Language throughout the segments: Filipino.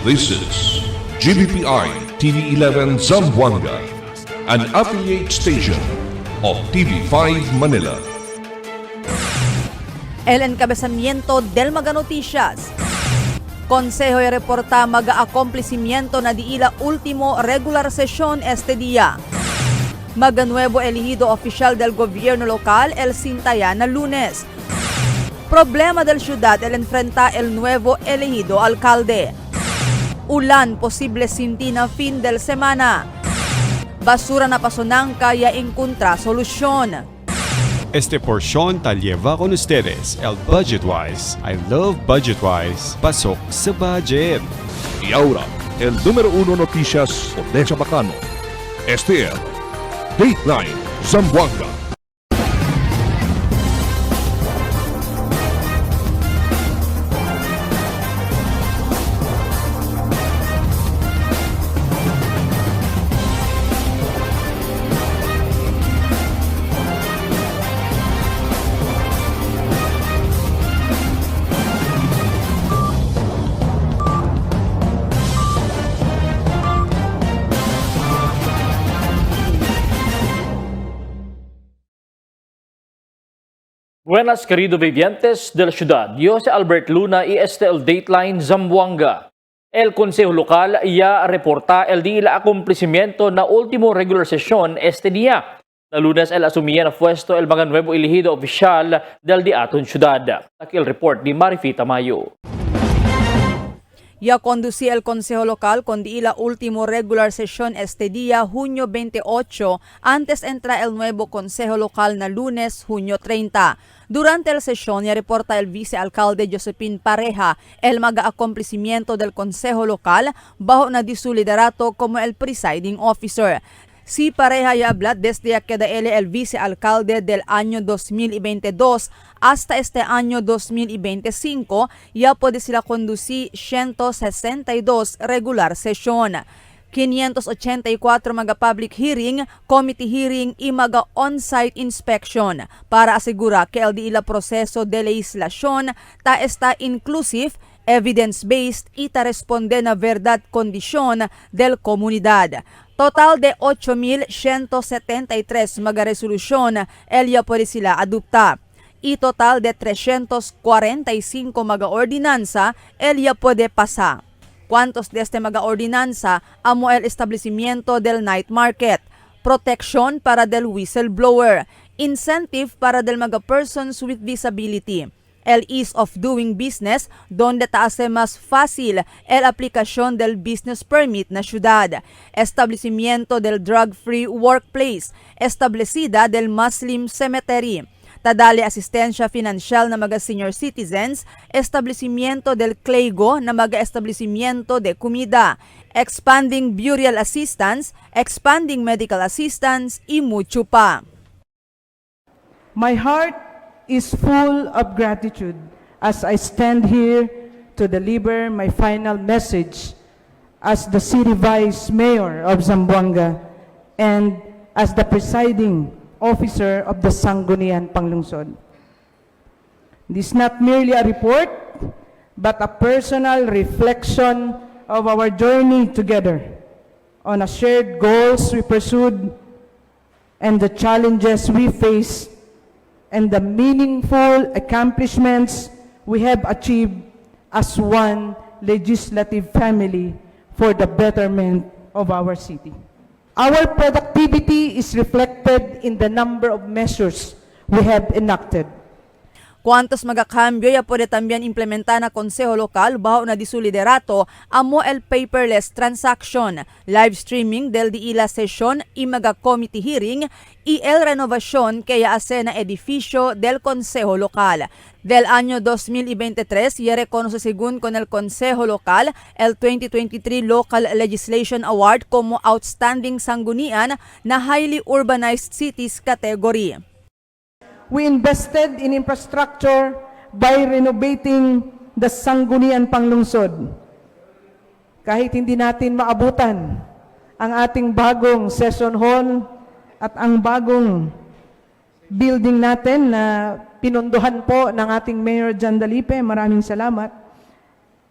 This is GBPI TV11 Zamboanga, an affiliate station of TV5 Manila. El encabezamiento del Maga Noticias. Consejo y reporta mag-acomplisimiento na diila último regular session este día. Maga nuevo elegido oficial del gobierno local el Sintaya na lunes. Problema del ciudad el enfrenta el nuevo elegido alcalde. Ulan posible sintina fin del semana. Basura na pasonang kaya encontra solusyon. Este porción tal lleva con ustedes el Budgetwise. I love Budgetwise. Pasok sa budget. Y ahora, el número 1 noticias de Chabacano. Este es Dateline Zamboanga. Buenas, queridos vivientes de la ciudad. Yo soy Albert Luna y este es el Dateline Zamboanga. El Consejo Local ya reporta el día de acomplisimiento na último regular session este día. Na lunes el asumía na puesto el mga nuevo elegido oficial del diaton ciudad. Aquí el report de Marifita Mayo. Ya conducía el Consejo Local con la último regular session este día, junio 28, antes entra el nuevo Consejo Local na lunes, junio 30. Durante la sesión ya reporta el vicealcalde Josephine Pareja el mag-acomplisimiento del Consejo Local bajo na di su liderato como el presiding officer. Si Pareja ya habla desde que él el vicealcalde del año 2022 hasta este año 2025, ya puede sila conducir 162 regular session. 584 mga public hearing, committee hearing y mga on-site inspection para asigura que el diila proseso de legislasyon ta está inclusive, evidence-based y ta responde na verdad kondisyon del komunidad. Total de 8,173 mga resolusyon elya pwede sila adopta. Y total de 345 mga ordinansa elya pwede pasa. Cuantos de este mga ordinansa amo el establecimiento del night market, protection para del whistleblower, incentive para del mga persons with disability, el ease of doing business donde taase más fácil el aplicación del business permit na ciudad, establecimiento del drug-free workplace, establecida del Muslim cemetery, tadali asistensya financial na mga senior citizens, establecimiento del CLEGO na mga establecimiento de comida, expanding burial assistance, expanding medical assistance, y mucho pa. My heart is full of gratitude as I stand here to deliver my final message as the City Vice Mayor of Zamboanga and as the presiding officer of the Sangguniang Panglungsod. This is not merely a report, but a personal reflection of our journey together on the shared goals we pursued and the challenges we face and the meaningful accomplishments we have achieved as one legislative family for the betterment of our city. Our productivity is reflected in the number of measures we have enacted. Cuantos magakambyo ya pwede también implementar na Consejo Lokal bajo na di su liderato amo el paperless transaction, live streaming del di ila sesyon y maga committee hearing y el renovasyon kaya ase na edificio del Consejo Lokal. Del año 2023 ya reconoce según con el Consejo Lokal el 2023 Local Legislation Award como Outstanding Sanggunian na Highly Urbanized Cities category. We invested in infrastructure by renovating the Sangguniang Panglungsod. Kahit hindi natin maabutan ang ating bagong session hall at ang bagong building natin na pinondohan po ng ating Mayor Jan Dalipe, maraming salamat.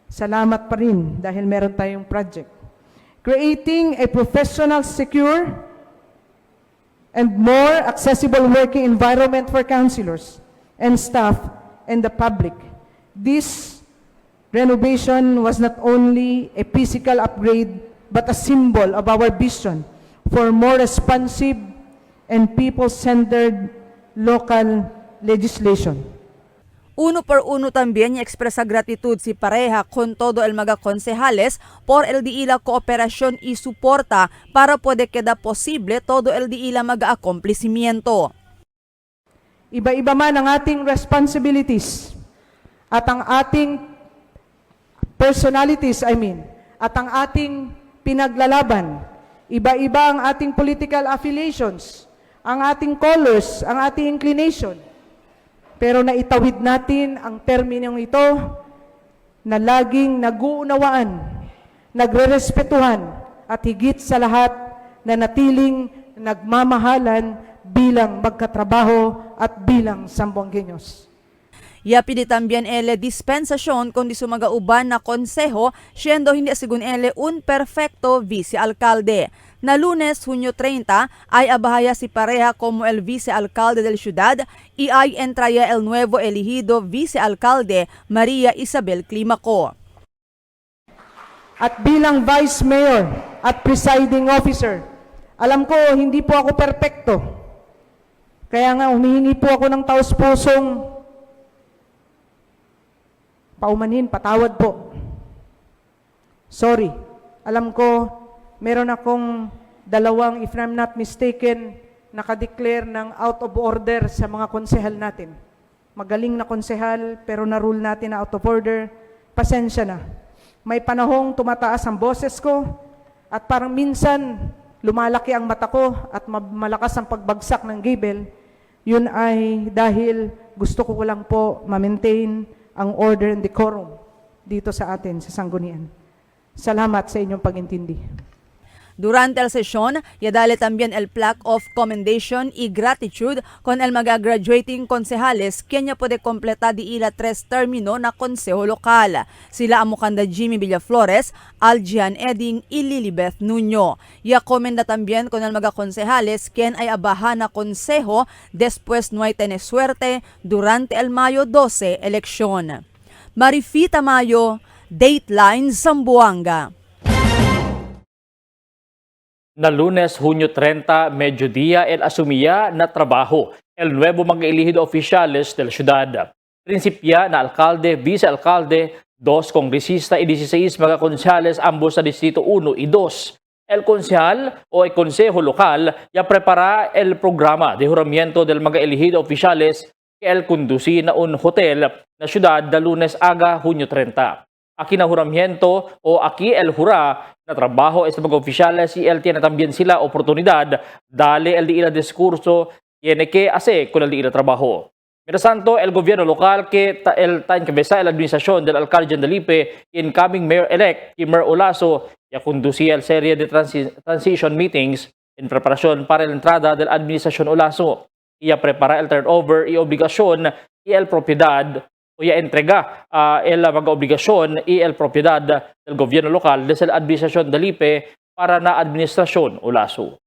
salamat pa rin dahil meron tayong project. Creating a professional, secure, and more accessible working environment for councilors and staff and the public. This renovation was not only a physical upgrade, but a symbol of our vision for more responsive and people-centered local legislation. Uno por uno también expresa gratitud si Pareja con todo el mga concejales por el di ila cooperación y suporta para puede queda posible todo el di ila mag-acomplisimiento. Iba-iba man ang ating responsibilities at ang ating personalities, at ang ating pinaglalaban. Iba-iba ang ating political affiliations, ang ating colors, ang ating inclination. Pero naitawid natin ang terminong ito na laging nag-uunawaan, nagrerespetuhan at higit sa lahat na natiling nagmamahalan bilang magkatrabaho at bilang Zamboangueños. Ya pidi también ele dispensación kundi sumagauban na konseho siendo hindi según ele un perfecto vice-alcalde. Na Lunes, Hunyo 30, ay abahaya si Pareja como el vice-alcalde del ciudad y ay entraya el nuevo elegido vice-alcalde Maria Isabel Climaco. At bilang vice mayor at presiding officer, alam ko hindi po ako perpekto. Kaya nga humihingi po ako ng taos-pusong paumanhin, patawad po. Sorry. Alam ko, meron akong dalawang, if I'm not mistaken, nakadeclare ng out of order sa mga konsehal natin. Magaling na konsehal, pero na-rule natin na out of order. Pasensya na. May panahong tumataas ang boses ko, at parang minsan, lumalaki ang mata ko, at malakas ang pagbagsak ng gibel. Yun ay dahil gusto ko lang po ma-maintain ang order and decorum dito sa atin, sa Sanggunian. Salamat sa inyong pag-intindi. Durante el sesión, ya dale también el plaque of commendation y gratitud con el magagraduating concejales quien ya puede completar di ila 3 termino na konseho lokal. Sila amukanda Jimmy Villaflores, Algian Eding y Lilibeth Nuño. Ya komenda también con el magaconsejales quien ay abaha na konseho después no hay tener suerte durante el Mayo 12 eleksyon. Marifita Mayo, Dateline Zamboanga. Na Lunes, Hunyo 30, mediodía, el asumía na trabajo el nuevo mag-elegido oficiales del ciudad. Prinsipya na alcalde, vice-alcalde, 2 kongresista y 16 mga konsehales ambos sa Distrito 1 y 2. El konsehal o el consejo local ya prepara el programa de juramiento del mga elegido oficiales que el conduci na un hotel na ciudad na Lunes aga, Hunyo 30. Aquí na juramiento o aquí el jura na trabajo este mga oficiales y él tiene también sila oportunidad dale el di ila discurso tiene que hacer con el di ila trabajo. Mientras tanto, el gobierno local que el tan cabeza la administración del alcalde Jan Dalipe, incoming mayor-elect Kimmer Olaso, ya conducía el serie de transition meetings en preparación para la entrada de la administración Olaso. Y ya prepara el turnover y obligación y el propiedad o ya entrega el mga obligasyon y el propiedad del gobierno local desde la administración Dalipe para na administración Olaso.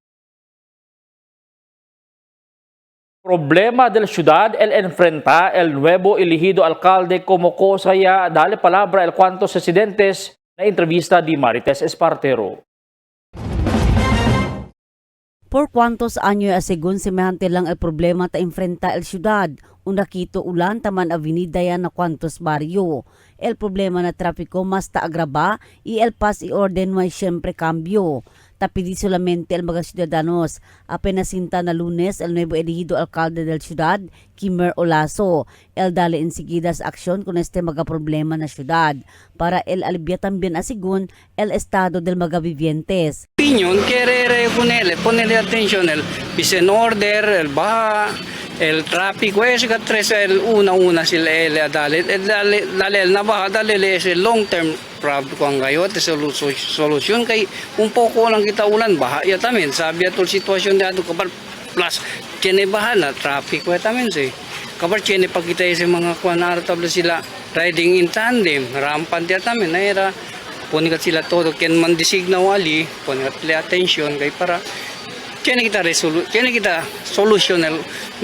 Problema del ciudad el enfrenta el nuevo elegido alcalde como cosa ya dale palabra el cuantos residentes na entrevista di Marites Espartero. Por cuantos años según semejante lang el problema ta enfrenta el ciudad, una quito ulan taman avenida yan na cuantos barrio. El problema na trapiko mas ta agraba y el paz y orden no hay siempre cambio. Tapidi solamente el mga ciudadanos. Apenas sinta na Lunes el nuevo elegido alcalde del ciudad, Kimmer Olaso. El dale enseguida sa aksyon con este mga problema na ciudad para el alivia también asigun el estado del mga vivientes. Opinión quiere ponerle atención el peace and order, el baja, el tráfico, ese que tres el una sila dale el nabaha dale ese long term problem ko ngayon te solusyon kay un poco lang kita ulan baha ya tamen sabi atul sitwasyon de ato kapal plus kene baha na traffic ko tamen si Kabar chene pagkita sa mga kuan RW sila riding in tandem, rampant ya tamen naira ponikat sila todo ken man designa wali ponikat pila attention kay para chene kita solution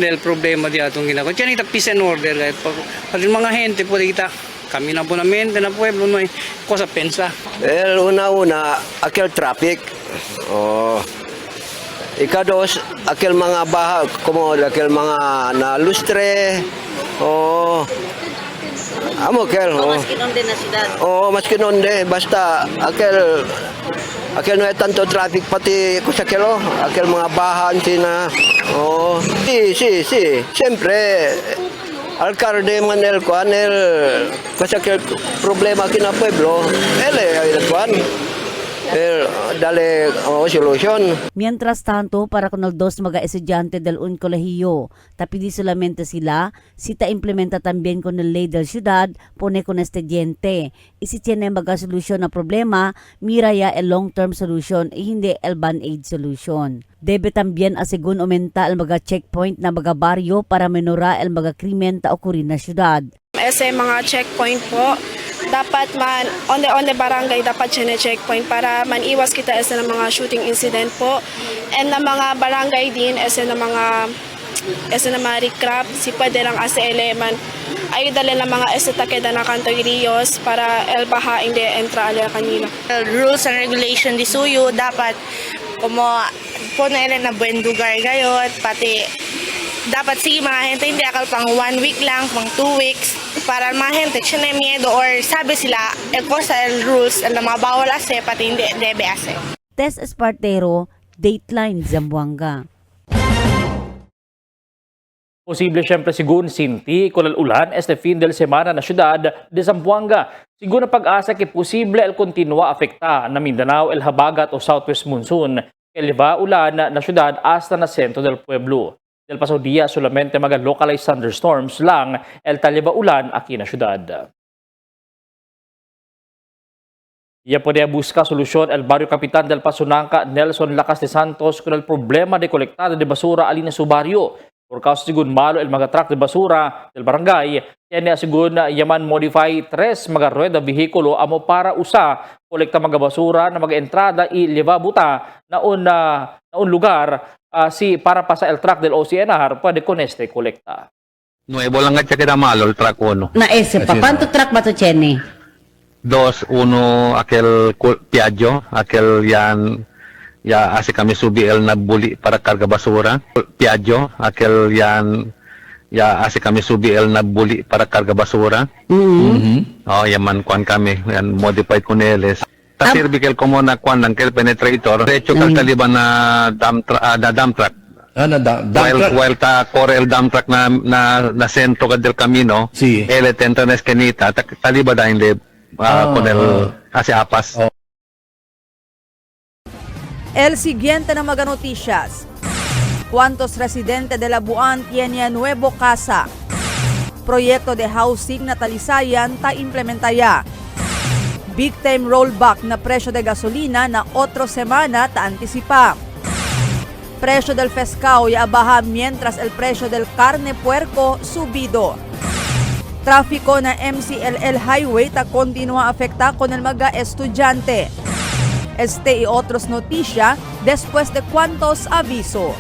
del problema di atong ginako. Chene kita peace and order kay pag mga gente pwede kita kami na po na mente na pueblo no cosa pensa. Una aquel traffic. Ikados, aquel mga baha, como aquel mga na lustre, amo kel, mas kinonde, basta aquel no hay tanto traffic pati ko sa kelo, aquel mga bahan sina, sí, siempre, alcalde Manuel Cuanel, kasi aquel problema kina pueblo, ele kuan. Dale solution. Mientras tanto, para con los dos mga estudiante del un colegio, tapidi solamente sila, si ta implementa también con el ley del ciudad, pone con estudiante. Y si tiene mga solusyon na problema, mira ya el long-term solution y hindi el band-aid solution. Debe también asegun aumenta el mga checkpoint na mga baryo para menura el mga krimen ta okurin na syudad. Ese mga checkpoint po, dapat man on the barangay dapat checkpoint para maniwas kita sa mga shooting incident po, and na mga barangay din sa mga recraft si pwede lang as eleman ay dali na mga takeda na kantoyrios para el baha hindi entra ala kanila. Rules and regulation di suyo dapat como po na na buen lugar gayot pati dapat si mga gente hindi akal pang 1 week lang, pang 2 weeks para mga gente siya miedo or sabi sila cosa el rules na mga bawal ase pati hindi debe ase. Tess Espartero, Dateline Zamboanga. Posible siyempre sigun sinti kulal ulan este fin del semana na syudad de Zamboanga. Sigun na pag-asa que posible el continua afekta na Mindanao, el habagat o southwest monsoon. Eleva ulan na syudad hasta na sentro del pueblo. Del paso dia solamente mga localized thunderstorms lang el taliba ulan aquí na syudad. Ya puede busca solusyon el barrio Kapitan del Pasunanca Nelson Lacas de Santos con el problema de colectada de basura alina su barrio. Por causa sigun malo el mga truck de basura del barangay, tiene sigun yaman modify 3 mga rueda vehikulo amo para usa kolekta mga basura na mga entrada y livabuta na un lugar si para pa sa el truck del OCNR pwede con este kolekta. Nuevo lang at kaya malo el truck uno. Na ese pa, ¿cuánto truck ba to, Chenny? 2, 1 aquel Piaggio, aquel yan ya hace kami subi el nabuli para carga basura. Piaggio, aquel yan ya hace kami subi el nabuli para carga basura. Yaman kuan kami, yan modified kuneles. Tasirbi kel como na kuan lang kel penetrator. De hecho kal taliban na dump truck. While ta corre el dump truck na centro del camino, ele tenta na esquinita, taliba dahin de con el hacia apas. El siguiente na mga noticias. ¿Cuántos residentes de Labuan tienen nuevo casa? Proyecto de housing na talisayan ta implementaya. Big time rollback na presyo de gasolina na otro semana ta antisipa. Presyo del pescado ya baja mientras el presyo del carne puerco subido. Tráfico na MCLL Highway ta continúa afecta con el mga estudiante. Este y otros noticias después de cuantos aviso.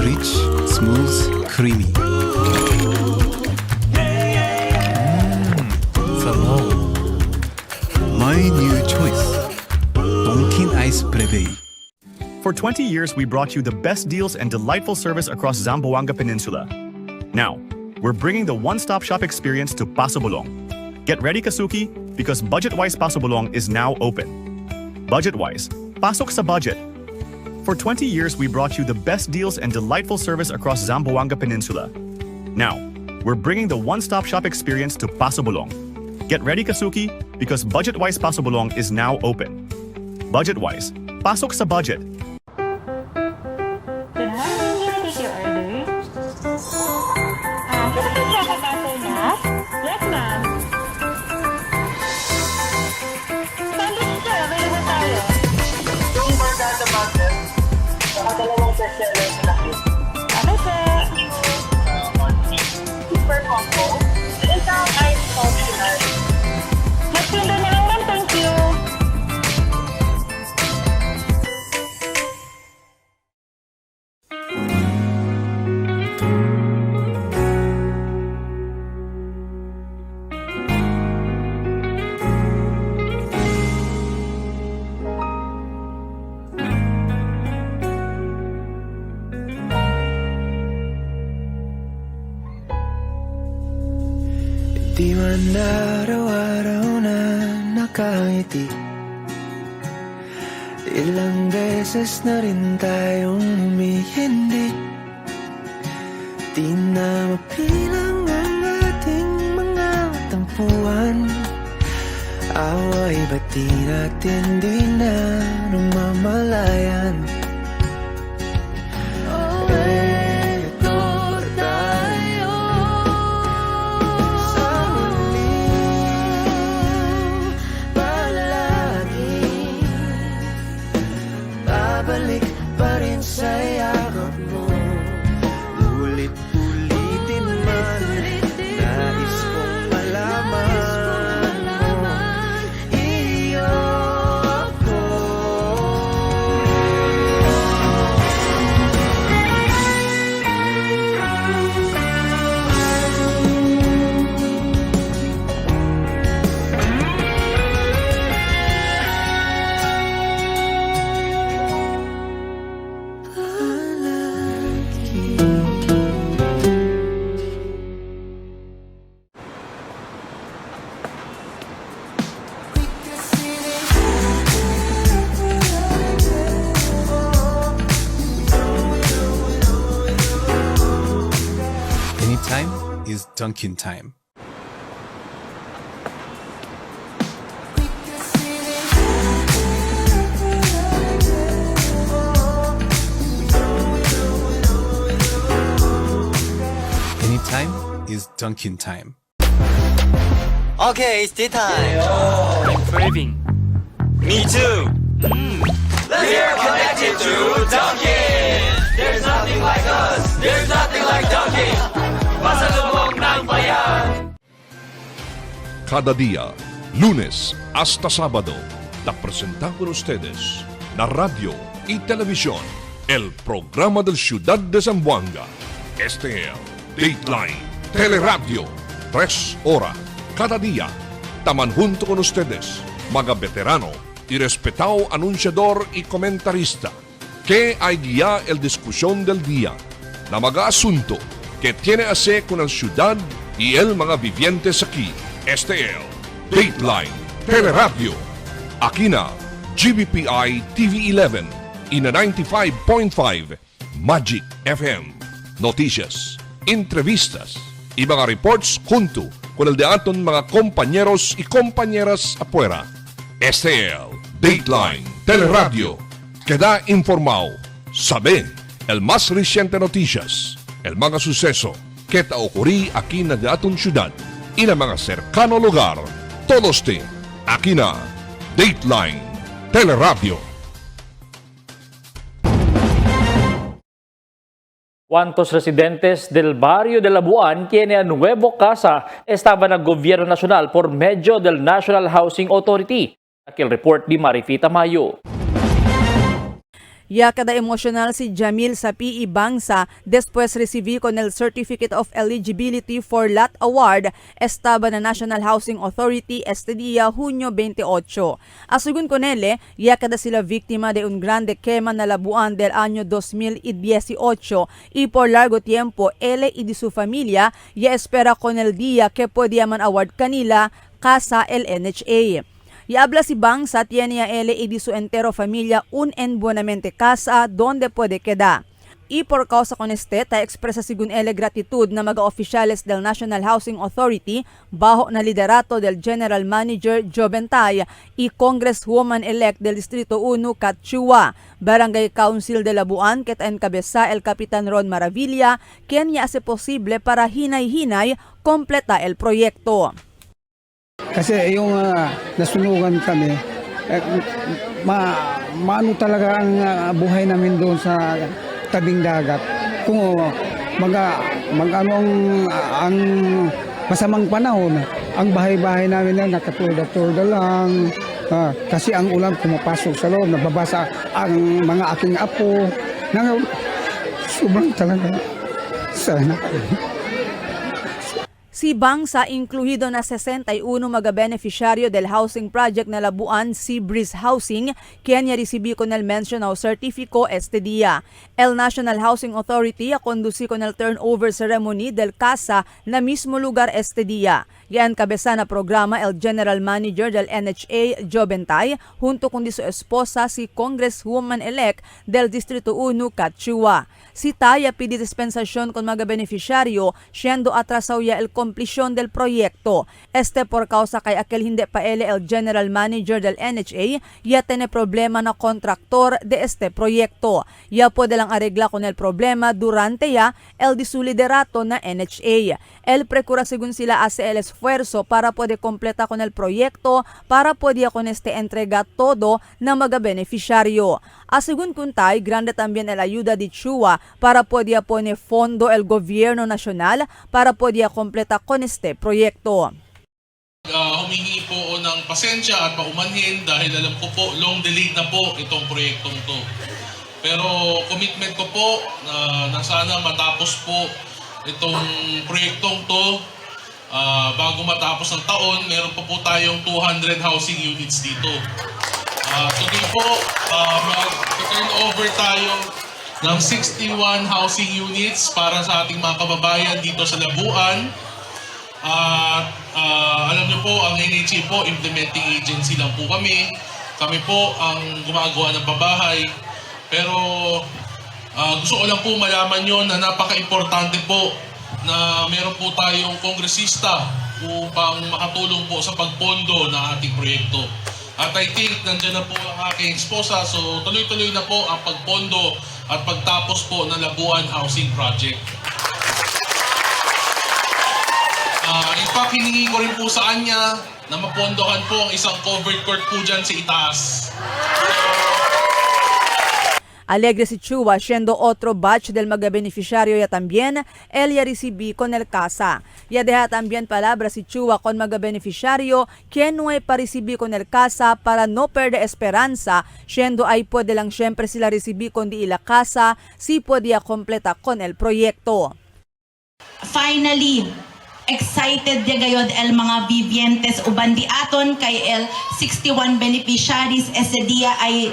Rich, smooth, creamy. Salon. My new choice. Donkin Ice Prevei. For 20 years, we brought you the best deals and delightful service across Zamboanga Peninsula. Now, we're bringing the one-stop shop experience to Paso Bulong. Get ready, Kasuki, because Budget Wise Paso Bulong is now open. Budget Wise, pasok sa budget. For 20 years, we brought you the best deals and delightful service across Zamboanga Peninsula. Now, we're bringing the one-stop shop experience to Paso Bulong. Get ready, Kasuki, because Budget-Wise Paso Bulong is now open. Budget-Wise, pasok sa budget. Super combo. Isang ice optional. Mas ganda na lang, ma'am. Thank you. Di man araw-araw na nakangiti, ilang beses na rin tayong humihindi. Di na mapilang ang ating mga tampuhan. Away ba't di natin di na namamalayan? Babalik pa rin sa yakap mo, ulit-ulitin man. Nais kong malaman mo, iyo ako. Anytime is Dunkin' time. Anytime is Dunkin' time. Okay, it's tea time. Craving. Me too. We're connected to Dunkin'. There's nothing like us. There's nothing like Dunkin'. Pasalubong ng bayan. Cada día, lunes hasta sábado, la presentamos con ustedes la radio y televisión, el programa del Ciudad de Zamboanga. Este es Dateline Teleradio, 3 horas cada día. Taman junto con ustedes, mga veterano y respetado anunciador y comentarista, que hay guía el discusión del día, na mga asunto que tiene a ver con la ciudad y el mga vivientes aquí. Este es Dateline Teleradio. Aquí na GBPI TV11 y na 95.5 Magic FM. Noticias, entrevistas y mga reports junto con el de aton mga compañeros y compañeras afuera. Este es Dateline Teleradio. Queda informado, sabe el más reciente noticias, el mga suceso que ta ocurrí aquí na de aton ciudad y na mga cercano lugar. Todos te aquí na Dateline Teleradio. ¿Cuántos residentes del barrio de Labuan tienen nuevo casa estaban al gobierno nacional por medio del National Housing Authority? Aquí el report de Marifita Mayo. Ya kada emosyonal si Jamil sa PE Bangsa después recibí con el Certificate of Eligibility for Lot Award estaba na National Housing Authority este día Junio 28. Asugun con ele, ya kada sila víctima de un grande quema na Labuan del año 2018 y por largo tiempo ele y de su familia ya espera con el día que podía man award kanila casa el NHA. Y habla si Bangsa, tiene a él y de su entero familia un en buenamente casa donde puede quedar. Y por causa con este, ta expresa según él gratitud na mga oficiales del National Housing Authority bajo na liderato del General Manager Jobentay y Congresswoman-elect del Distrito 1 Kat Chua, Barangay Council de Labuan ket encabeza el Kapitan Ron Maravilla, quien ya hace posible para hinay-hinay kompleta el proyekto. Kasi yung nasunugan kami, maano talaga ang buhay namin doon sa tabing dagat. Kung ang masamang panahon, ang bahay-bahay namin na nakatulda-tulda lang. Kasi ang ulan pumapasok sa loob, nababasa ang mga aking apo. Sobrang talaga. Sana. Si Bangsa incluido na 61 mga beneficiaryo del housing project na Labuan Sea Breeze Housing, quien ya recibí con el mencionado certifico este día. El National Housing Authority conducí con el turnover ceremony del casa na mismo lugar este día. Yan kabesa na programa el General Manager del NHA Jobentay junto con su esposa si Congresswoman-elect del Distrito 1 Kat Chua. Si Taya pide dispensasyon con mga beneficiaryo, siendo atrasaw ya el completion del proyekto. Este por causa kay aquel hindi pa ele el General Manager del NHA, ya tiene problema na kontraktor de este proyekto. Ya puede lang arregla con el problema durante ya el de su liderato na NHA. El precura según sila hace el esfuerzo para puede completa con el proyekto para puede con este entrega todo na mga beneficiaryo. Según Kuntay, grande también el ayuda de Chua para puede poner fondo el gobierno nacional para puede completa con este proyekto. Humingi po ng pasensya at paumanhin dahil alam ko po long delayed na po itong proyektong to. Pero commitment ko po na sana matapos po itong proyektong to bago matapos ang taon. Meron pa po tayong 200 housing units dito. Today po, mag-turn over tayo ng 61 housing units para sa ating mga kababayan dito sa Labuan. Alam niyo po, ang NHA po, implementing agency lang po kami. Kami po ang gumagawa ng pabahay. Pero gusto ko lang po malaman nyo na napaka-importante po na meron po tayong kongresista upang makatulong po sa pagpondo ng ating proyekto. At I think nandiyan na po ang aking esposa, so tuloy-tuloy na po ang pagpondo at pagtapos po ng Labuan Housing Project. In fact, hiningi ko rin po sa kanya na mapondohan po ang isang covered court po dyan sa itaas. Alegre si Chua, siendo otro batch del mga beneficiario ya también, él ya recibí con el casa. Ya deja también palabra si Chua con mga beneficiario, quien no hay pa recibí con el casa para no perder esperanza, siendo ay puede lang siempre sila recibí con di ila casa, si podía completa con el proyekto. Finally, excited de gayod el mga vivientes uban di aton kay el 61 beneficiaries ese dia ay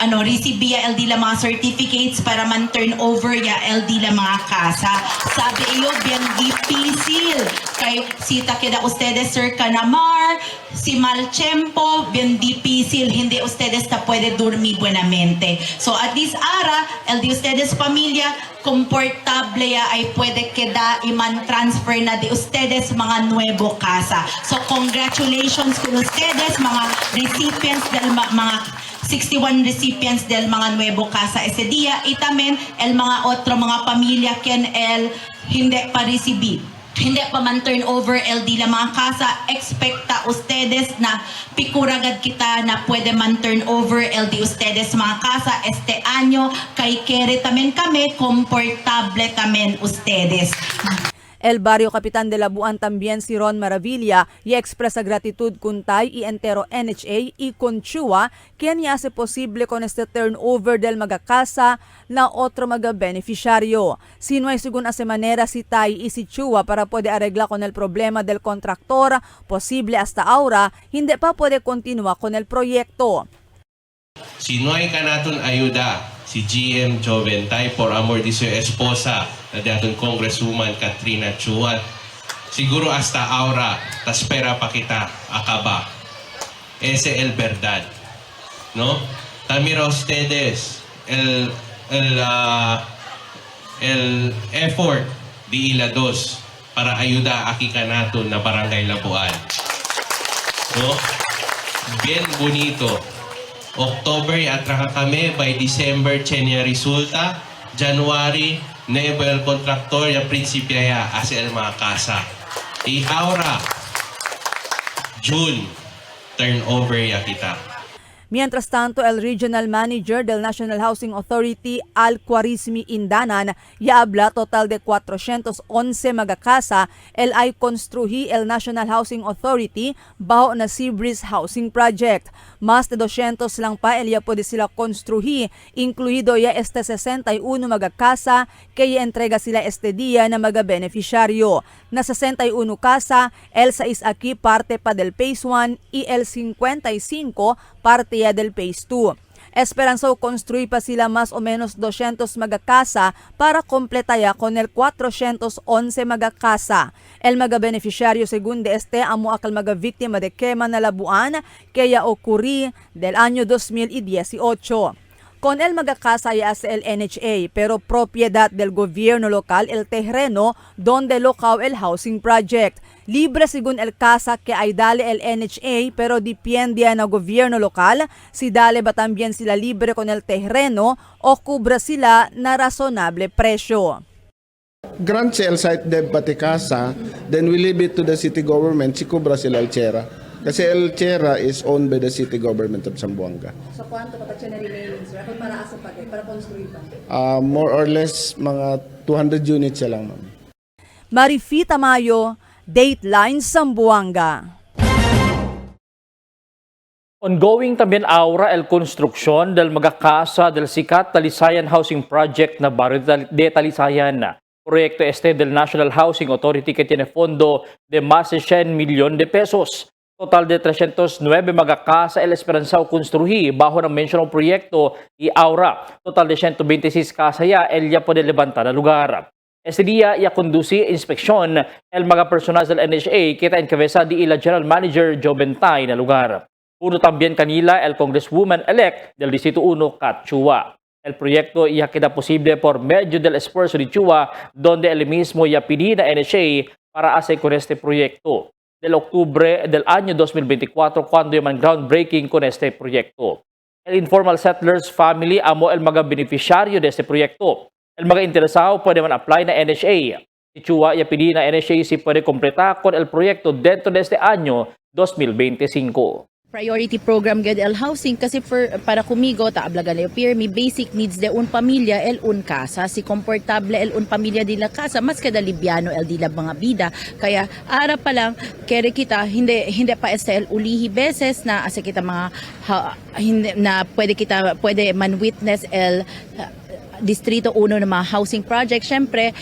recibía el dila mga certificates para man turn over ya el dila mga casa. Sabi iyo, bien difícil. Kay sita queda ustedes cerca na mar, si mal tiempo, bien difícil. Hindi ustedes ta puede dormir buenamente. So at least ara, el de ustedes familia, komportable ya ay pwede queda iman transfer na de ustedes mga nuevo casa. So congratulations con ustedes, mga recipients del mga 61 recipients del mga nuevo casa ese día y también el mga otro mga pamilya quien el hindi pa recibir. Hindi pa man turn over el di la mga casa, expecta ustedes na pikuragad kita na pwede man turn over el di ustedes mga casa este año kay kere tamen kami, komportable tamen ustedes. El barrio Kapitan de Labuan también si Ron Maravilla y expresa gratitud Kuntay y entero NHA y con Chua, quien ya hace posible con este turnover del mga casa na otro mga beneficiario. Si no hay según hace manera si Tay y si Chua para puede arregla con el problema del kontraktor, posible hasta ahora, hindi pa puede continua con el proyekto. Si no hay kanaton ayuda, si GM Joventay por amor de su esposa na dating Congresswoman Katrina Chua, siguro hasta ahora taspera pa kita akaba. ese el verdad. ¿No? También a ustedes el effort di ila dos para ayuda aquí kanato na barangay Labuan. No? Bien bonito. October atraka kami, by December chenya resulta, January nebo el kontraktor ya prinsipya ya as el mga kasa. Ahora June turnover ya kita. Mientras tanto, el Regional Manager del National Housing Authority, Al Quarismi Indanan, ya habla total de 411 magakasa el ay construhi el National Housing Authority bajo na Seabreeze Housing Project. Más de 200 lang pa el ya pwede sila construhi, incluido ya 61 magakasa kaya entrega sila este día na magabeneficiaryo. Na 61 casa, el 6 aquí parte pa del Phase 1 y el 55 parte del Phase 2. Esperanzao construir pa sila más o menos 200 magakasa para completa ya con el 411 magakasa. El magabeneficiario según de este amo akal magaviktima de quema na Labuan kaya ocurrí del año 2018. Con el magakasa ya sa el NHA pero propiedad del gobierno local el terreno donde locaw el housing project. Libre según el casa que ay dale el NHA pero depende na gobierno lokal si dale ba también sila libre con el terreno o kubra sila na razonable presyo. Grant sale site de Batikasa, then we leave it to the city government, si kubra sila El Chera. Kasi El Chera is owned by the city government of Zamboanga. So cuánto pa siya na remaining sir? Kung para asa pa para construir pa? More or less mga 200 units siya lang, ma'am. Marifi Tamayo, Dateline Zamboanga. Ongoing también ahora el construcción del magakasa del Sikat Talisayan Housing Project na Barrio de Talisayan. Proyecto este del National Housing Authority que tiene fondo de más de 100 millones de pesos. Total de 309 magakasa el esperanzao construir bajo ng mencionado proyecto y ahora total de 126 casa ya el ya puede levantar al lugar. Este día ya conduce inspeksyon el mga personal del NHA que está encabeza di ila General Manager Joe Bentay na lugar. Uno también kanila el Congresswoman-elect del Distrito 1 Kat Chua. El proyecto ya queda posible por medio del esfuerzo de Chua donde él mismo ya pidió a NHA para hacer con este proyecto. Del octubre del año 2024 cuando yaman groundbreaking con este proyecto. El Informal Settlers Family amo el mga beneficiario de este proyecto. El mga interesado puede man apply na NHA. Si Chua ya pidi na NHA si puede completar con el proyecto dentro de este año 2025. Priority program gad el housing kasi para kumigo ta ablagan el pirmi basic needs de un pamilya el un casa si komportable el un pamilya di la casa mas kada libyano el di la mga bida kaya ara pa lang kere kita hindi pa el ulihi beses na asa kita mga hindi na pwede man witness el Distrito 1 na mga housing project syempre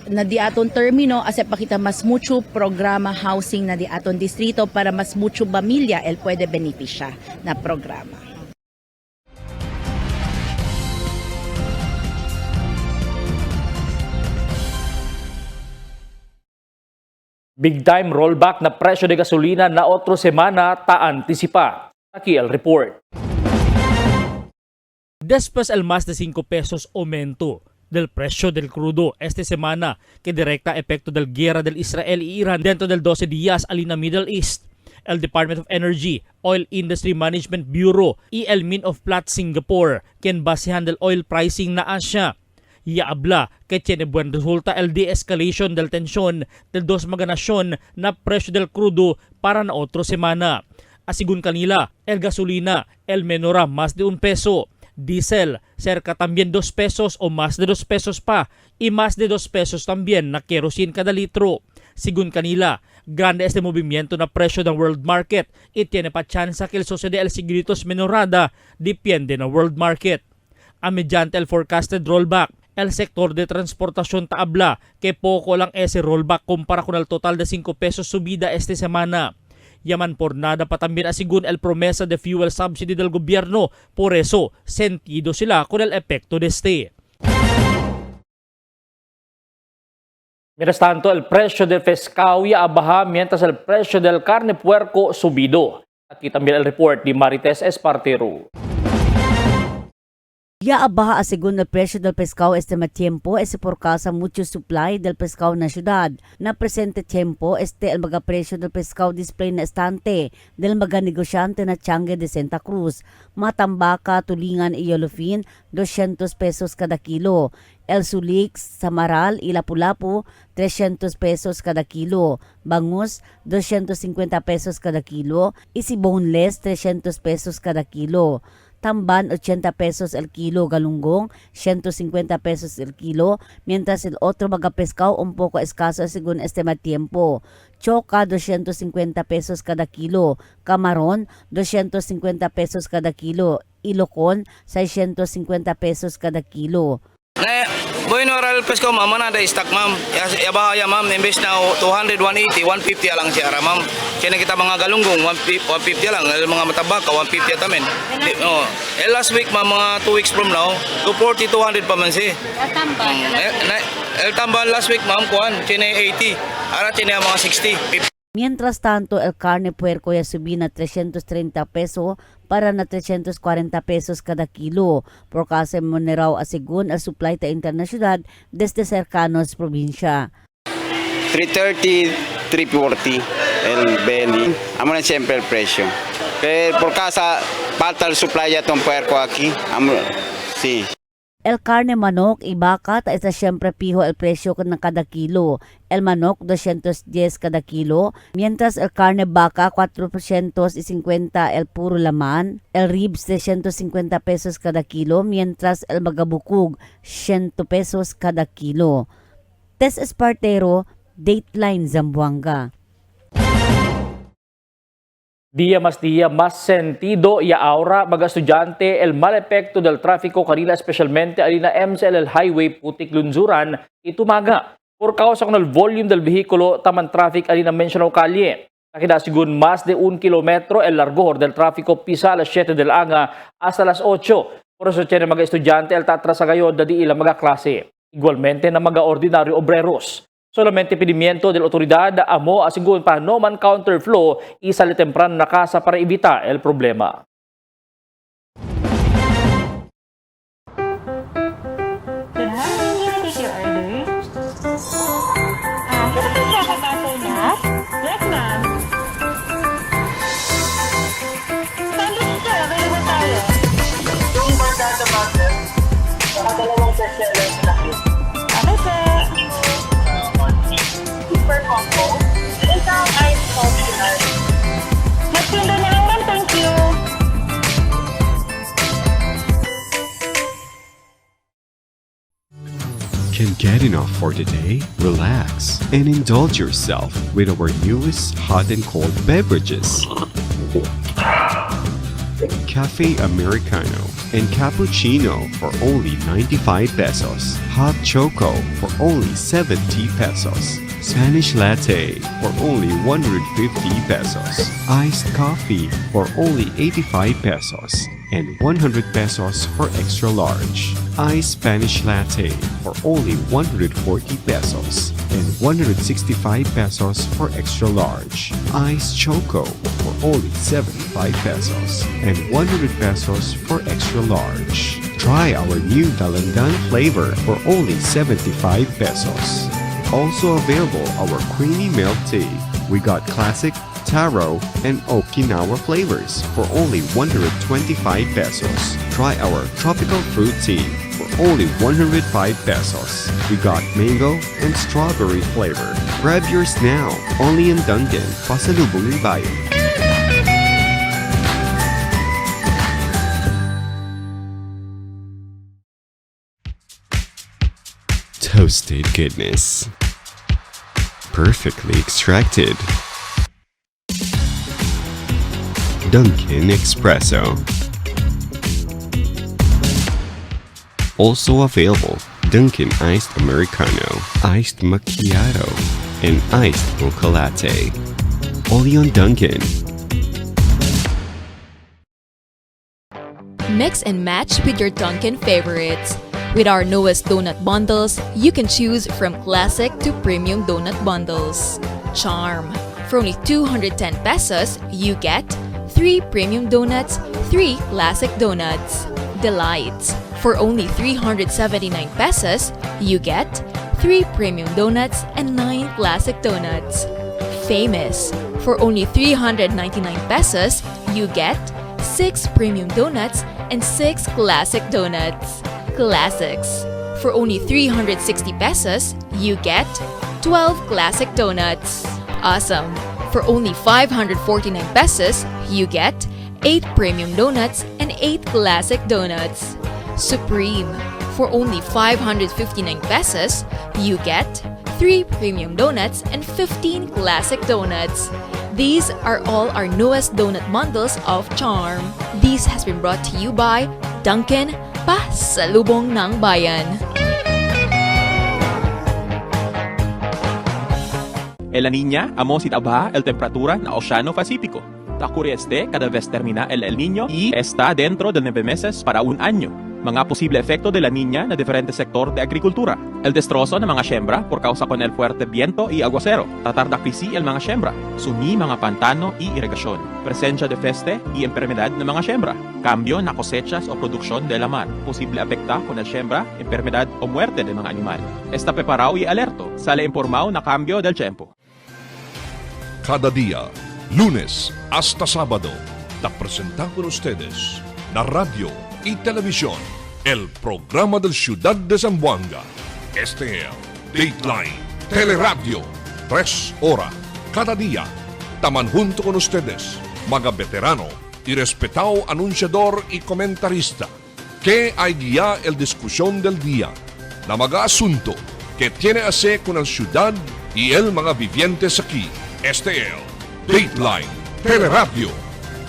na di aton termino asa pakita mas mucho programa housing na di aton distrito para mas mucho pamilya el pwede benepisya na programa. Big time rollback na presyo de gasolina na otro semana ta antisipa. Aquí el report. Después el más de 5 pesos aumento del precio del crudo esta semana que directa efecto del guerra del Israel y Iran dentro del 12 días alina Middle East. El Department of Energy, Oil Industry Management Bureau y el Mint of Plot Singapore quien basehan del oil pricing na Asia. Ya habla que tiene buen resulta el de-escalation del tensión del dos maganasyon na presyo del crudo para na otro semana. Asigun kanila, el gasolina, el menora más de 1 peso. Diesel, cerca también 2 pesos o más de 2 pesos pa y más de 2 pesos también na kerosene kada litro. Según kanila, grande este movimiento na presyo ng world market y tiene pa tsansa que el sucede el sigritos menorada depende na world market. A mediante el forecasted rollback, el sector de transportasyon taabla que poco lang ese rollback kumpara con el total de 5 pesos subida esta semana. Yaman por nada pa también asigun el promesa de fuel subsidy del gobierno. Por eso, sentido sila con el epekto de este. Mientras tanto, el precio del pescado ya baja mientras el precio del carne puerco subido. At kita ang report ni Marites Espartero. Ya abaja a según el precio del pescado este tiempo es por causa mucho supply del pescado na ciudad. Na presente tiempo este el mga precio del pescado display na estante del mga negosyante na Changi de Santa Cruz. Matambaka, tulingan y yellowfin 200 pesos kada kilo. El Sulix, Samaral y Lapu-Lapu 300 pesos kada kilo. Bangus 250 pesos kada kilo. Y si boneless 300 pesos kada kilo. Tamban 80 pesos el kilo, galunggong 150 pesos el kilo, mientras el otro mga pescado un poco escaso según este tiempo. Choca 250 pesos cada kilo, camarón 250 pesos cada kilo, ilocon 650 pesos cada kilo. Bueno, oral pesco ma'am, na da stock ma'am. Yabaha ya ma'am, imbes na 200, 180, 150 lang siya ra ma'am. Kaya kita mga galunggong 150 lang, mga matabaka 150 tamen. Last week ma'am, mga 2 weeks from now, 240, 200 pa man si. El tambal last week ma'am, kuan, chine 80. Ara chine mga 60. Mientras tanto, el carne puerco ya subí na 330 peso para na 340 pesos cada kilo. Por kasi moneraw asigun al supply ta internasyonal desde cercanos probinsya. 330, 340 el belly. Amo na siyempre el presyo. Pero por casa falta el supply ya tong puerco aquí. Amo, sí. El carne manok y vaca ta isa siyempre piho el presyo ng kada kilo. El manok 210 kada kilo, mientras el carne vaca 450 el puro laman. El ribs 350 pesos kada kilo, mientras el magabukug 100 pesos kada kilo. Tess Espartero, Dateline Zamboanga. Día más sentido y ahora mga estudyante el mal epekto del tráfico kanila especialmente alina MCLL Highway Putik Lunzuran itumaga. Por causa con el volume del vehículo taman traffic alina mencionado kalye. Nakida sigun más de 1 kilometro el largor del tráfico pisa alas 7 del anga hasta las 8. Por eso tiene mga estudyante el tatrasa gayon dadi ilang mga klase. Igualmente na mga ordinaryo obreros. Solamente pedimiento de la autoridad amo asigun para no man counterflow isa le temprano na casa para evitar el problema. Can get enough for the day? Relax and indulge yourself with our newest hot and cold beverages. Cafe Americano and Cappuccino for only 95 pesos. Hot Choco for only 70 pesos. Spanish Latte for only 150 pesos. Iced Coffee for only 85 pesos. And 100 pesos for extra large. Iced Spanish Latte for only 140 pesos. And 165 pesos for extra large. Iced Choco for only 75 pesos. And 100 pesos for extra large. Try our new Dalandan flavor for only 75 pesos. Also available our creamy milk tea. We got classic, taro, and Okinawa flavors for only 125 pesos. Try our tropical fruit tea for only 105 pesos. We got mango and strawberry flavor. Grab yours now, only in Dunkin', Pasalubong Bayan. Toasted goodness. Perfectly extracted. Dunkin' Espresso. Also available, Dunkin' Iced Americano, Iced Macchiato, and Iced Mocha Latte. Only on Dunkin'. Mix and match with your Dunkin' favorites. With our newest donut bundles, you can choose from classic to premium donut bundles. Charm. For only 210 pesos, you get 3 premium donuts, 3 classic donuts. Delights. For only 379 pesos, you get 3 premium donuts and 9 classic donuts. Famous. For only 399 pesos, you get 6 premium donuts and 6 classic donuts. Classics. For only 360 pesos, you get 12 classic donuts. Awesome. For only 549 pesos, you get 8 premium donuts and 8 classic donuts. Supreme. For only 559 pesos, you get 3 premium donuts and 15 classic donuts. These are all our newest donut bundles of charm. This has been brought to you by Dunkin', pasalubong ng bayan. En la Niña, amo si tabaja el temperatura na Oceano Pacífico. La cureste cada vez termina el Niño y está dentro de 9 meses para un año. Mga posible efecto de la Niña na diferente sector de agrikultura. El destrozo ng mga siembra por causa con el fuerte viento y aguacero. Tratar da krisi el mga siembra. Sumi mga pantano y irrigasyon. Presencia de peste y enfermedad ng mga siembra. Cambio na cosechas o produksyon de la mar. Posible afecta con el siembra, enfermedad o muerte de mga animal. Está preparado y alerto. Sale informado na cambio del tiempo. Cada día, lunes hasta sábado, te presentamos por ustedes la radio y televisión, el programa del Ciudad de Zamboanga. Este es Dateline Teleradio, 3 horas cada día. Taman junto con ustedes, mga veterano y respetado anunciador y comentarista, que hay guía el discusión del día, na mga asunto que tiene a hacer con la ciudad y el mga vivientes aquí. Este es Dateline Teleradio.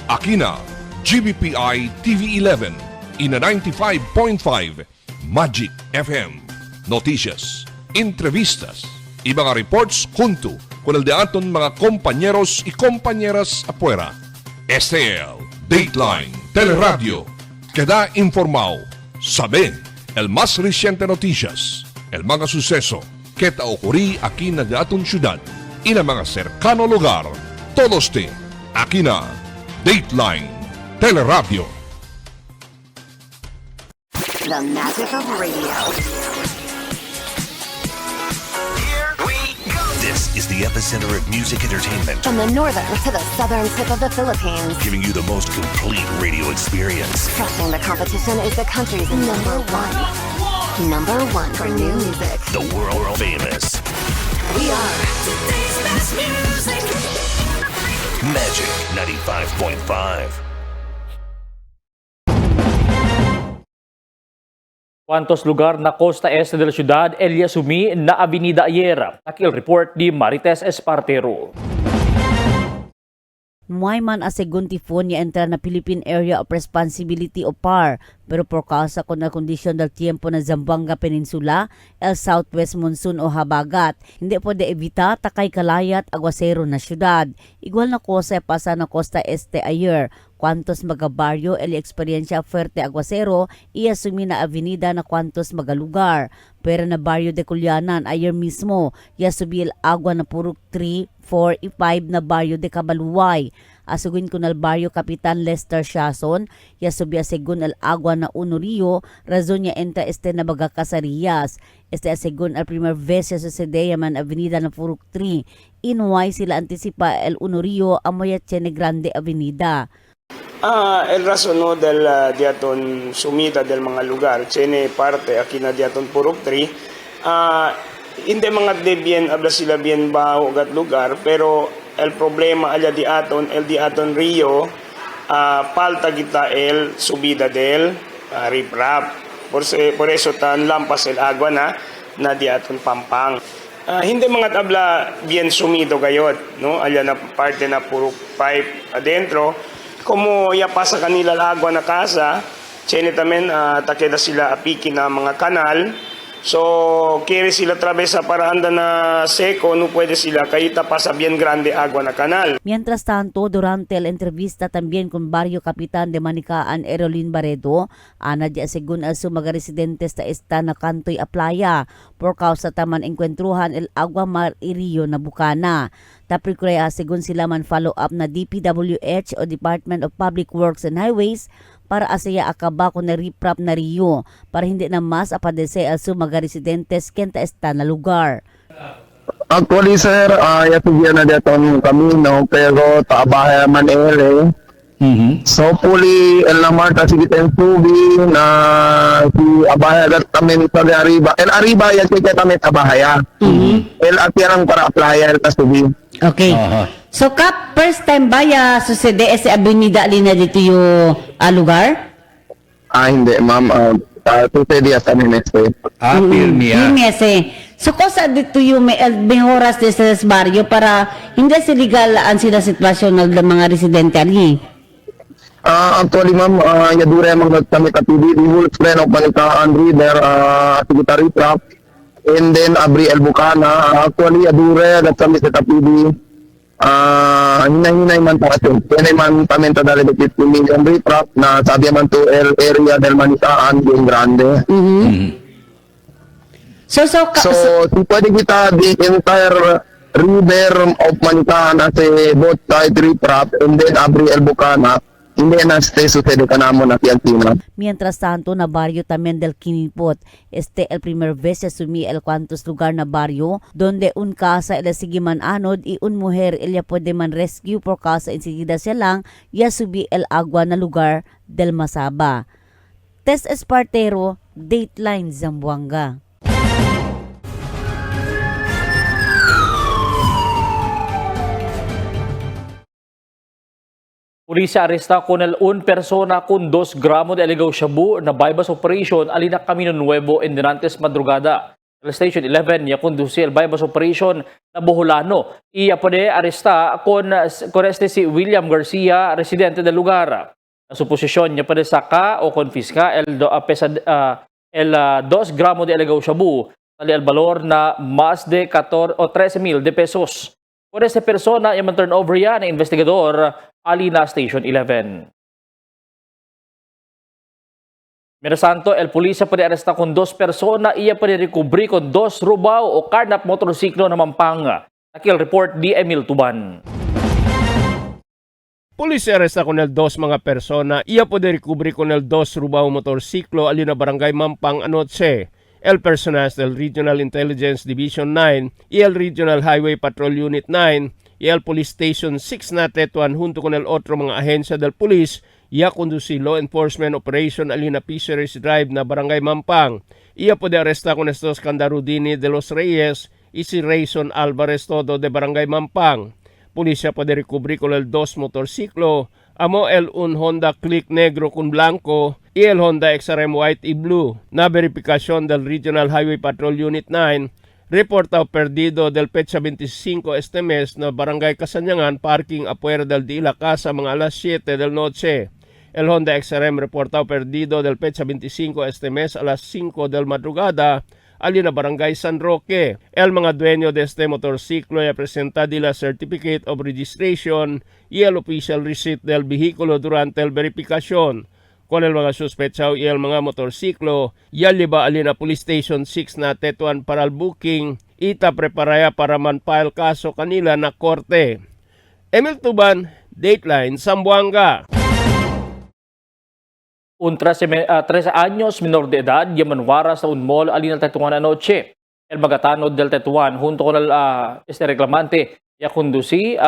Aquí na GBPI TV11 y na 95.5 Magic FM. Noticias, entrevistas y mga reports junto con el de aton mga compañeros y compañeras afuera. Este es Dateline Teleradio. Queda informado. Sabe el más reciente noticias, el mga suceso que ta ocurrí aquí na de aton ciudad y na mga cercano lugar. Todos te aquí na Dateline Teleradio. The magic of radio. Here we go. This is the epicenter of music entertainment. From the northern to the southern tip of the Philippines. Giving you the most complete radio experience. Crushing the competition is the country's number one. Number one for new music. The world famous. We are today's best music. Magic 95.5. Cuantos lugar na costa este de la ciudad, Elia sumi na Avenida Ayer. Akil report di Marites Espartero. Muay man a seguntifon niya entra na Philippine Area of Responsibility o PAR, pero por causa con la kondisyon del tiempo na Zamboanga Peninsula, el southwest monsoon o habagat, hindi pwede evita takay kalayat aguacero na syudad. Igual na kosa pasa na costa este ayer. Cuantos magabaryo el eksperyensya fuerte aguacero iya sumi na avenida na cuantos magalugar. Pero na baryo de Culianan ayer mismo iya subi el agua na purok 3, 4 y 5 na baryo de Kabaluway. Asugin kun el baryo Kapitan Lester Shason iya subi asegun el agua na Unorio razon niya enta este na baga Casarias. Este asegun al primer vez sa Sedea man avenida na purok 3. Inuway sila antisipa el Unorio amoya Chene Grande Avenida. El razón del diaton sumida del mga lugar, tiene parte aquí na diaton Purok 3, hindi mga debien abla sila bien baho gat lugar, pero el problema allá el diaton Rio, palta kita el subida del riprap. Por eso tan lampas el agua na diaton Pampang. Hindi mga tabla bien sumido gayot, no? Allá na parte na Purok 5 adentro. Como ya pasa kanila agua na casa, tiene tamen takeda sila apiki na mga kanal, So, kiri sila travesa para anda na seco, no pwede sila kahita pa sa bien grande agua na kanal. Mientras tanto, durante la entrevista también con Barrio Capitán de Manicaan, Erolin Barredo, ana dia según el mga residentes ta esta na kantoy a playa por causa taman encuentruhan el agua mar iriyo na bukana. Tapos según sila man follow up na DPWH o Department of Public Works and Highways para asaya akaba ko na riprap na riyo para hindi na mas apadese al mga residentes kenta esta na lugar. Actually sir, yatugyan na dito kami no, pero taabahay man ere. So puli el namar ta sige tensubi na si abaya gat kami sa arriba. El arriba ya kaya kami tabahaya. El atiarang para playa ta subi. Okay. So Kap, first time ba ya sucede ese avenida alina dito yung lugar? Hindi ma'am, sucede sa Mineste. Pirmi ese. So kosa dito yung may oras de sa barrio para hindi siligal ang sila sitwasyon ng mga residente ali. Actually ma'am, yadure mga kami katidi, ihulot friend of Manikaan River, Secretary Trap, and then Abri El Bucana. Actually yadure at kami sa katidi, hinay-hinay man tayo. Hinay man kami dali de 50 million riprap na sabi man to el area del Manikaan, yung grande. So pwede kita the entire river of Manikaan as a both side riprap and then Abri El Bucana. Hindi na sucede ka namo na Piantina. Mientras tanto, na barrio también del Kinipot, el primer vez se sumi el cuantos lugar na barrio, donde un casa el sigiman anod y un mujer ella puede man rescue por casa enseguida siya lang, ya subi el agua na lugar del Masaba. Tess Espartero, Dateline Zamboanga. Pulisya aresta con el un persona con 2 gramos de illegal shabu na bypass operation alina Camino Nuevo en Dinantes Madrugada. El Station 11 ya conduce el bypass operation na Boholano. Iya pwede aresta con este si William Garcia, residente del lugar. La suposisyon niya pwede saka o confisca el 2 gramos de illegal shabu tali el valor na más de 14 o 13,000 de pesos. Por esta persona, yung turnover yan ng investigador alina Station 11. Mientras tanto, el pulisya puede aresta con 2 persona, iya puede recubri con 2 rubaw o karnap motorsiklo na Mampanga. Nakil report di Emil Tuban. Pulisya aresta con el 2 mga persona, iya puede recubri con el 2 rubaw motorsiklo alina Barangay Mampang Anoche. El personal del Regional Intelligence Division 9 y el Regional Highway Patrol Unit 9 y el Police Station 6 na Tetuan junto con el otro mga ahensya del police ya conduci law enforcement operation alina Fisheries Drive na Barangay Mampang. Iya puede aresta con estos Candarudini de los Reyes y si Rayson Alvarez todo de Barangay Mampang. Pulisya puede recubri con el 2 motorsiklo, amo el un Honda Click negro con blanco y el Honda XRM white y blue. Na verificación del Regional Highway Patrol Unit 9, reportado perdido del petsa 25 este mes na Barangay Kasanyangan, parking afuera del Dila Casa mga alas 7 del noche. El Honda XRM reportado perdido del petsa 25 este mes a las 5 del madrugada alina Barangay San Roque. El mga dueño de este motorsiklo ya presenta la Certificate of Registration y el official receipt del vehículo durante el verificación. Con el mga suspetsao y el mga motorsiklo, ya liba alina Police Station 6 na Tetuan para el booking, ita preparaya para man-file kaso kanila na korte. Emil Tuban, Dateline, Zamboanga. Un 13 años menor de edad ya manwaras sa un mall alina Tetuan anoche. El magatanod del Tetuan junto con el este reclamante ya conduci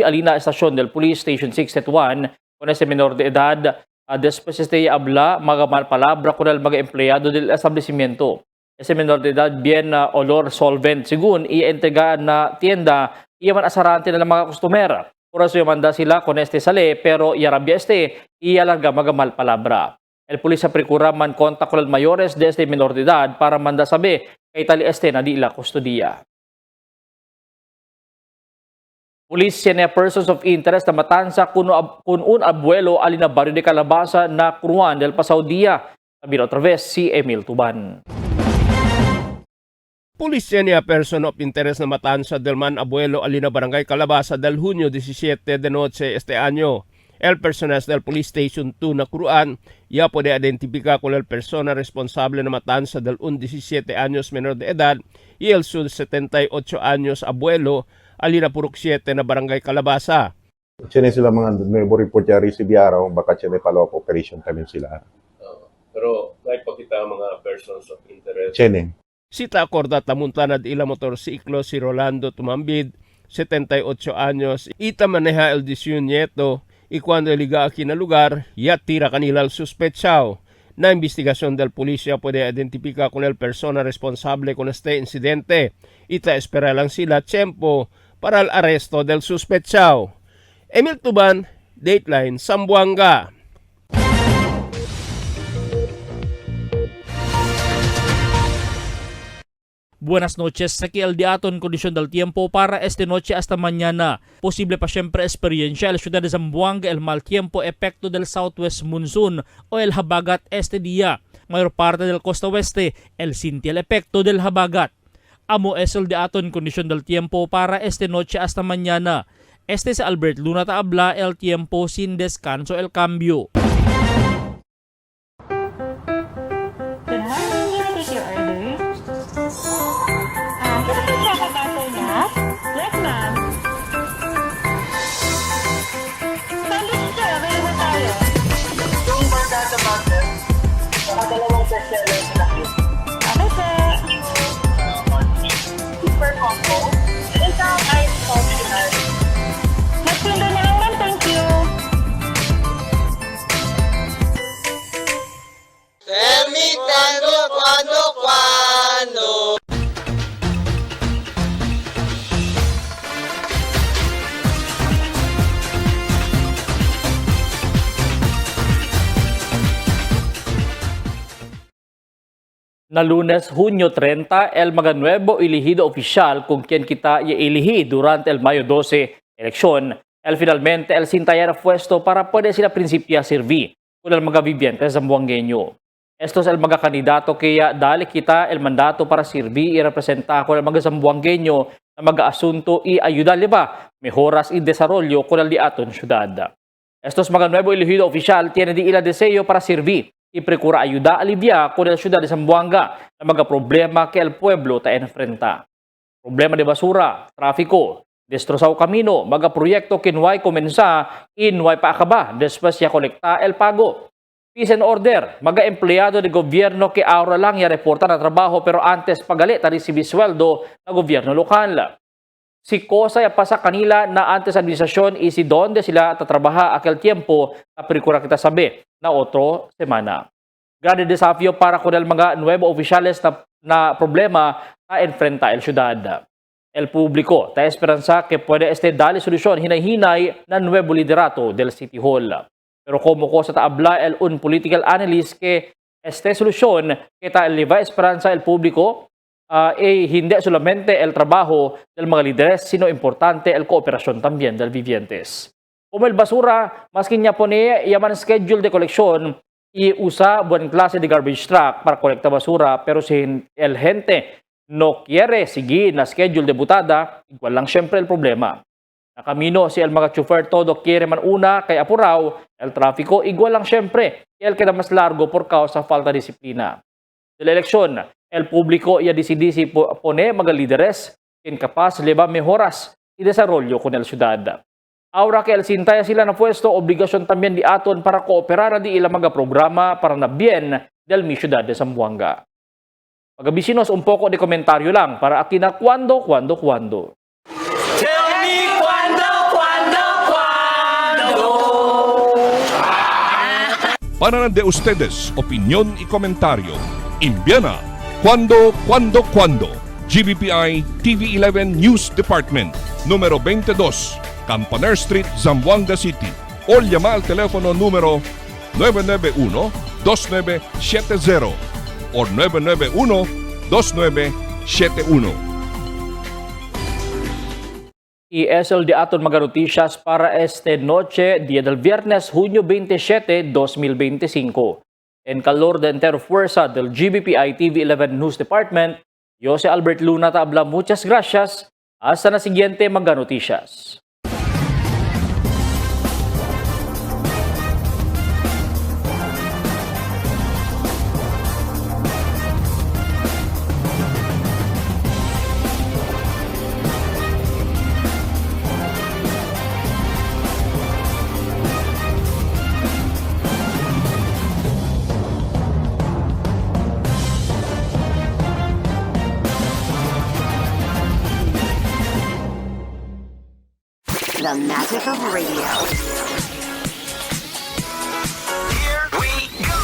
alina estasyon del Police Station 6 Tetuan con ese menor de edad. Después este habla mga palabra con el mga empleyado del establecimiento. Ese menor de edad bien olor solvent según i-entregaan na tienda iyaman asarante na mga customer. Por eso manda sila con este sale pero yarabia este iyalaga mga palabra. El polisya procura man kontak con el mayores de este menor de edad para manda sabi kay tali este na di la kustudiya. Police na persons of interest na matansa kun un abuelo alina barrio de Calabasa na Cruan del Pasao Dia. Sabi otra vez si Emil Tuban. Pulisya niya person of interest na Matanza del Man Abuelo Alina Barangay Calabasa del Junio 17 de noche este año. El personal del Police Station 2 na Curuan ya puede identificar con el persona responsable na matanza del 17 años menor de edad y el sus 78 años abuelo Alina Purok 7 na Barangay Calabasa. Sine sila mga nuevo report ya receive araw baka sine follow up operation kami sila. Pero naipakita ang mga persons of interest. Sine. Sita acorda tamuntanad ila motorsiklo si Rolando Tumambid, 78 años, ita maneja el 18 nieto, y cuando liga aquí na lugar, ya tira kanila el suspechao. Na investigación del policía puede identificar con el persona responsable con este incidente. Ita espera lang sila tiempo para el arresto del suspechao. Emil Tuban, Dateline, Zamboanga. Buenas noches, aquí el diaton condición del tiempo para esta noche hasta mañana. Posible pa siempre experiencia el ciudad de Zamboanga el mal tiempo epekto del southwest monsoon o el habagat este día. Mayor parte del costa oeste, el sinti el epekto del habagat. Amo es el diaton condición del tiempo para esta noche hasta mañana. Este es Albert Luna Taabla, el tiempo sin descanso el cambio. Yes, ma'am. Sandwich sir, available tayo. Yung barkada butter, saka dalawang bestseller sa laki. Okay, sir. Super combo. Isang ice coffee ice. Magsundo na lang, ma'am. Thank you. Tell me cuando. Na Lunes, Junio 30, el mga nuevo elegido oficial con quien kita ieligi durante el Mayo 12 elección, el finalmente el sintayar puesto para puede sila prinsipya servir con el mga vivientes zamboangueño. Estos el mga kandidato kaya dali kita el mandato para servir y representar con el mga zamboangueño na mga asunto y ayudar liba mejoras y desarrollo con el diaton ciudad. Estos mga nuevo elegido oficial tienen di ila deseo para servir y procura ayuda alivia con el ciudad de Zamboanga na mga problema que el pueblo ta enfrenta. Problema de basura, trafiko, destrozaw kamino, mga proyekto kinway komensa, inway paakaba, después ya kolekta el pago. Peace and order, mga empleyado de gobyerno que ahora lang ya reporta na trabaho pero antes pagalit na resibi sweldo na gobyerno lokal. Si cosa ya pasa kanila na antes administrasyon y si donde sila tatrabaha aquel tiempo na procura kita sabi na otro semana. Grande desafío para con el mga nuevo oficiales na problema na enfrenta el ciudad. El público ta esperanza que puede este dali solusyon hinay-hinay na nuevo liderato del City Hall. Pero como ko sa taabla el un political analyst que este solusyon que ta eleva esperanza el público hindi solamente el trabajo del mga líderes sino importante el cooperación también del vivientes. Como el basura, mas kanya pone yaman schedule de colección y usa buena clase de garbage truck para colecta basura pero si el gente no quiere seguir na schedule de butada, igual lang syempre el problema. Nakamino si el mga chauffeur todo quiere man una kay apuraw, el tráfico igual lang syempre, el queda mas largo por causa falta de disiplina. De la elección, el público ya decidisi pone mga líderes incapaz leva mejoras y desarrollo con el ciudad. Ahora que el sintaya sila na puesto, obligasyon también di aton para kooperar di ilang mga programa para na bien del mi ciudad de Zamboanga. Pagabisinos un poco de komentaryo lang para aquí na cuando. Tell me cuando. Para de ustedes, opinión y comentario. Envíana cuando. GBPI TV11 News Department, número 22, Campaner Street, Zamboanga City. O llama al teléfono número 991-2970 o 991-2971. Y es el de aton mga noticias para este noche, día del viernes, junio 27, 2025. En calor de entero fuerza del GBPI TV11 News Department, Yo si Albert Luna tabla, muchas gracias. Hasta na siguiente mga noticias. The magic of radio.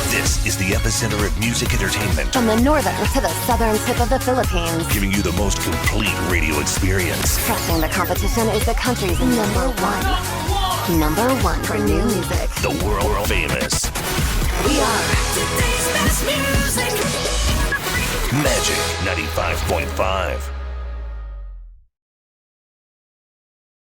This is the epicenter of music entertainment, From the northern to the southern tip of the Philippines. giving you the most complete radio experience. Crushing the competition is the country's number one. Number one for new music. The world famous We are Magic 95.5.